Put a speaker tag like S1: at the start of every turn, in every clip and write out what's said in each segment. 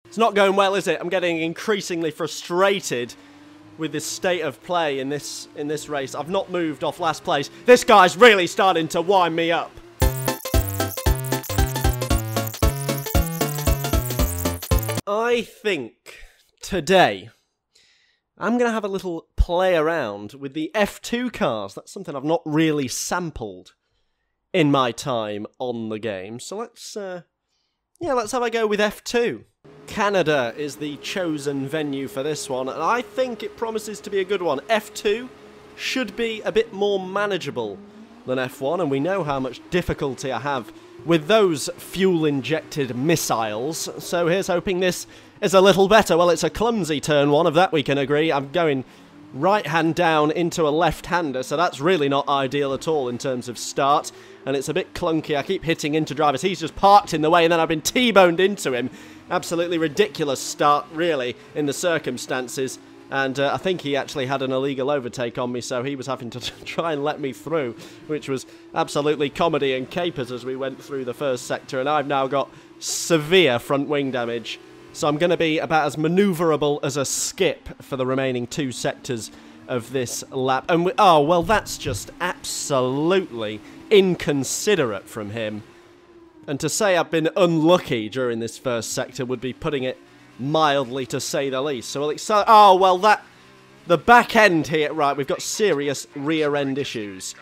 S1: It's not going well, is it? I'm getting increasingly frustrated with this state of play in this race. I've not moved off last place. This guy's really starting to wind me up. I think today I'm going to have a little play around with the F2 cars. That's something I've not really sampled in my time on the game. So let's have a go with F2. Canada is the chosen venue for this one, and I think it promises to be a good one. F2 should be a bit more manageable than F1, and we know how much difficulty I have with those fuel-injected missiles, so here's hoping this is a little better. Well, it's a clumsy turn one, of that we can agree. I'm going right-hand down into a left-hander, so that's really not ideal at all in terms of start, and it's a bit clunky. I keep hitting into drivers. He's just parked in the way, and then I've been T-boned into him. Absolutely ridiculous start, really, in the circumstances. And I think he actually had an illegal overtake on me, so he was having to try and let me through, which was absolutely comedy and capers as we went through the first sector. And I've now got severe front wing damage, so I'm going to be about as manoeuvrable as a skip for the remaining two sectors of this lap. And oh, well, that's just absolutely inconsiderate from him. And to say I've been unlucky during this first sector would be putting it mildly, to say the least. So the back end here, right, we've got serious rear end issues,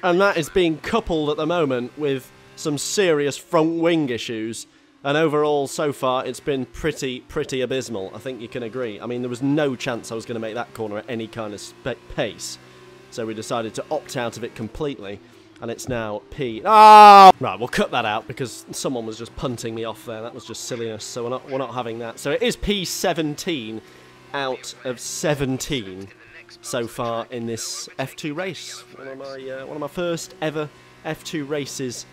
S1: and that is being coupled at the moment with some serious front wing issues, and overall so far it's been pretty abysmal. I think you can agree. I mean, there was no chance I was going to make that corner at any kind of pace, so we decided to opt out of it completely. And it's now P. Oh! Right, we'll cut that out because someone was just punting me off there. That was just silliness, so we're not having that. So it is P17 out of 17 so far in this F2 race. One of my first ever F2 races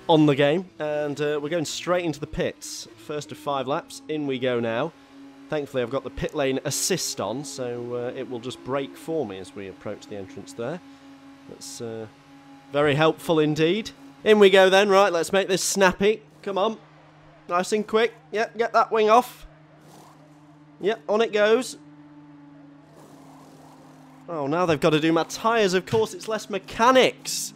S1: on the game, and we're going straight into the pits. First of 5 laps, in we go now. Thankfully, I've got the pit lane assist on, so it will just brake for me as we approach the entrance there. That's very helpful indeed. In we go then. Right, let's make this snappy. Come on. Nice and quick. Yep, get that wing off. Yep, on it goes. Oh, now they've got to do my tyres. Of course, it's less mechanics.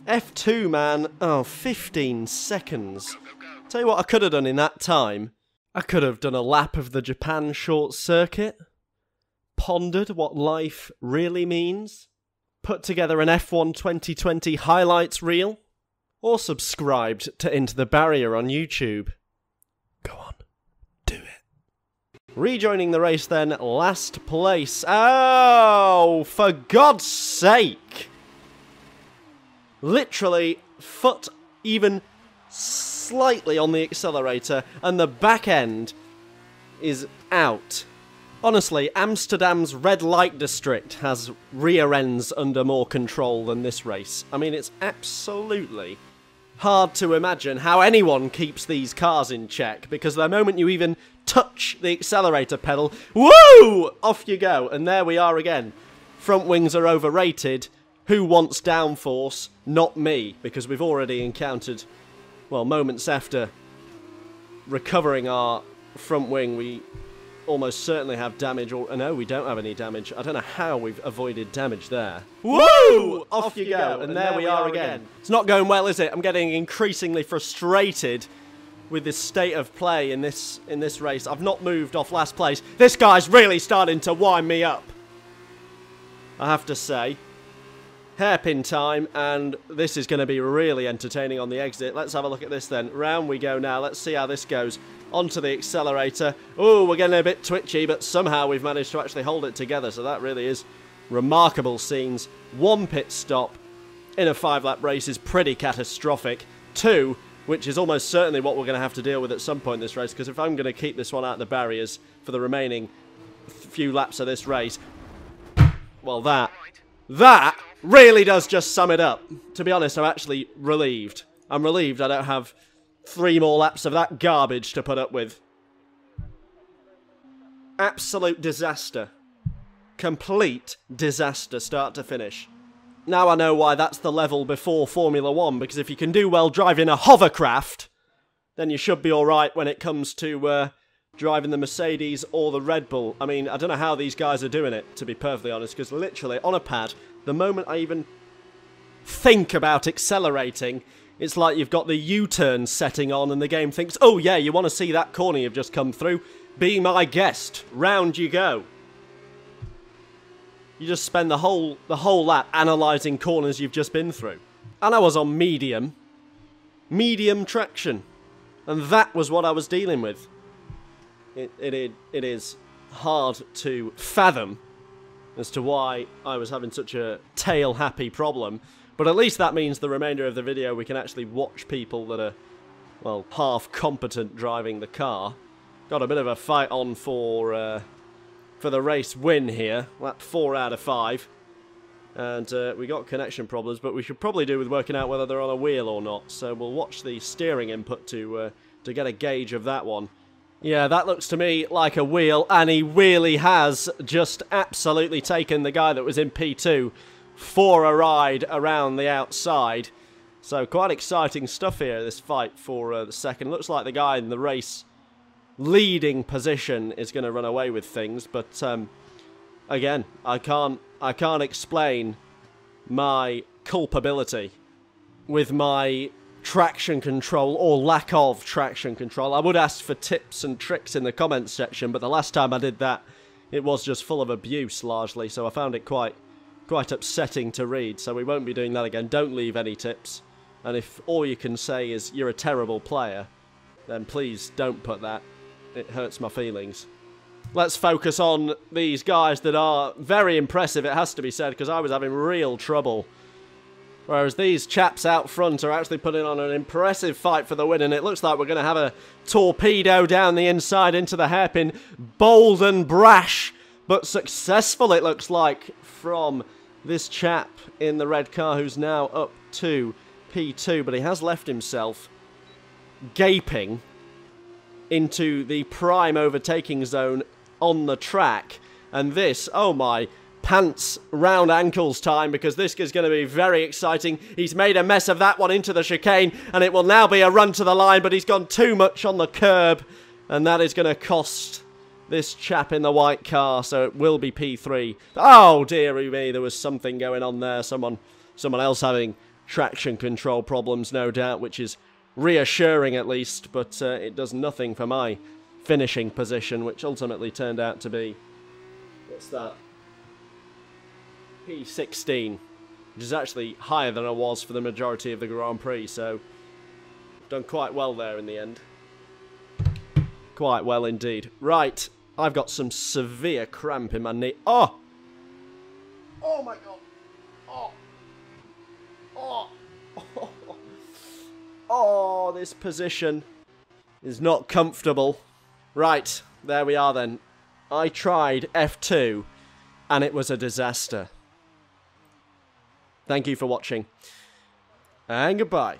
S1: F2, man. Oh, 15 seconds. Tell you what I could have done in that time. I could have done a lap of the Japan short circuit. Pondered what life really means. Put together an F1 2020 highlights reel, or subscribed to IntoTheBarrier on YouTube. Go on, do it. Rejoining the race then, last place. Oh, for God's sake! Literally, foot even slightly on the accelerator, and the back end is out. Honestly, Amsterdam's red light district has rear ends under more control than this race. I mean, it's absolutely hard to imagine how anyone keeps these cars in check, because the moment you even touch the accelerator pedal, woo! Off you go, and there we are again. Front wings are overrated. Who wants downforce? Not me, because we've already encountered, well, moments after recovering our front wing, we almost certainly have damage, or no, we don't have any damage. I don't know how we've avoided damage there. Woo! Off you go, and there we are again. It's not going well, is it? I'm getting increasingly frustrated with this state of play in this race. I've not moved off last place. This guy's really starting to wind me up, I have to say. Hairpin time, and this is going to be really entertaining on the exit. Let's have a look at this then. Round we go now. Let's see how this goes. Onto the accelerator. Oh, we're getting a bit twitchy, but somehow we've managed to actually hold it together, so that really is remarkable scenes. 1 pit stop in a 5-lap race is pretty catastrophic. 2, which is almost certainly what we're going to have to deal with at some point in this race, because if I'm going to keep this one out of the barriers for the remaining few laps of this race, well, that really does just sum it up. To be honest, I'm actually relieved. I'm relieved I don't have 3 more laps of that garbage to put up with. Absolute disaster. Complete disaster, start to finish. Now I know why that's the level before Formula 1, because if you can do well driving a hovercraft, then you should be alright when it comes to driving the Mercedes or the Red Bull. I mean, I don't know how these guys are doing it, to be perfectly honest, because literally, on a pad, the moment I even think about accelerating, it's like you've got the U-turn setting on and the game thinks, oh yeah, you want to see that corner you've just come through? Be my guest. Round you go. You just spend the whole lap analysing corners you've just been through. And I was on medium traction. And that was what I was dealing with. It is hard to fathom as to why I was having such a tail-happy problem. But at least that means the remainder of the video we can actually watch people that are, well, half-competent driving the car. Got a bit of a fight on for the race win here. Lap 4 out of 5. And we got connection problems, but we should probably do with working out whether they're on a wheel or not. So we'll watch the steering input to get a gauge of that one. Yeah, that looks to me like a wheel, and he really has just absolutely taken the guy that was in P2 for a ride around the outside. So quite exciting stuff here, this fight for the second. Looks like the guy in the race leading position is going to run away with things, but again, I can't explain my culpability with my traction control or lack of traction control. I would ask for tips and tricks in the comments section, but the last time I did that, it was just full of abuse largely, so I found it quite upsetting to read, so we won't be doing that again. Don't leave any tips, and if all you can say is you're a terrible player, then please don't put that. It hurts my feelings. Let's focus on these guys that are very impressive, it has to be said, because I was having real trouble. Whereas these chaps out front are actually putting on an impressive fight for the win, and it looks like we're going to have a torpedo down the inside into the hairpin. Bold and brash, but successful it looks like from this chap in the red car who's now up to P2, but he has left himself gaping into the prime overtaking zone on the track. And this, oh my pants round ankles time, because this is going to be very exciting. He's made a mess of that one into the chicane, and it will now be a run to the line, but he's gone too much on the curb, and that is going to cost this chap in the white car, so it will be P3. Oh dearie me, there was something going on there. Someone else having traction control problems, no doubt, which is reassuring at least, but it does nothing for my finishing position, which ultimately turned out to be, what's that? P16, which is actually higher than I was for the majority of the Grand Prix, so done quite well there in the end. Quite well indeed. Right, I've got some severe cramp in my knee. Oh! Oh my god! Oh! Oh! Oh! Oh, this position is not comfortable. Right, there we are then. I tried F2, and it was a disaster. Thank you for watching, and goodbye.